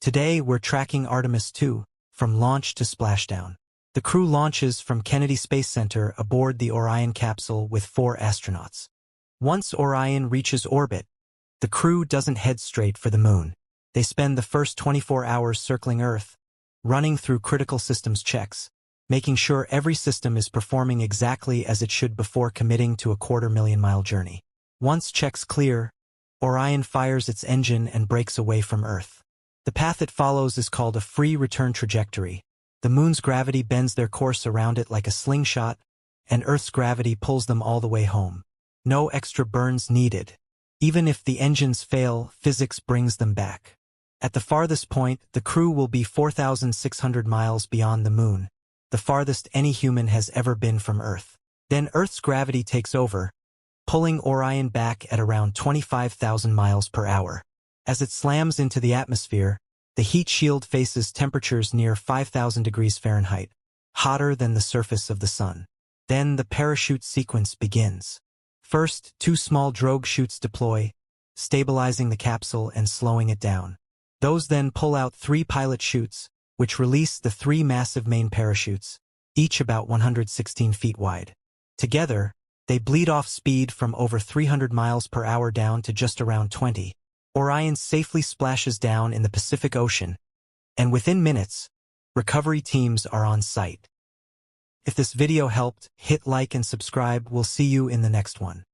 Today we're tracking Artemis II, from launch to splashdown. The crew launches from Kennedy Space Center aboard the Orion capsule with 4 astronauts. Once Orion reaches orbit, the crew doesn't head straight for the moon. They spend the first 24 hours circling Earth, running through critical systems checks, making sure every system is performing exactly as it should before committing to a 250,000-mile journey. Once checks clear, Orion fires its engine and breaks away from Earth. The path it follows is called a free return trajectory. The moon's gravity bends their course around it like a slingshot, and Earth's gravity pulls them all the way home. No extra burns needed. Even if the engines fail, physics brings them back. At the farthest point, the crew will be 4,600 miles beyond the moon, the farthest any human has ever been from Earth. Then Earth's gravity takes over, pulling Orion back at around 25,000 miles per hour. As it slams into the atmosphere, the heat shield faces temperatures near 5,000 degrees Fahrenheit, hotter than the surface of the sun. Then the parachute sequence begins. First, 2 small drogue chutes deploy, stabilizing the capsule and slowing it down. Those then pull out 3 pilot chutes, which release the 3 massive main parachutes, each about 116 feet wide. Together, they bleed off speed from over 300 miles per hour down to just around 20. Orion safely splashes down in the Pacific Ocean, and within minutes, recovery teams are on site. If this video helped, hit like and subscribe. We'll see you in the next one.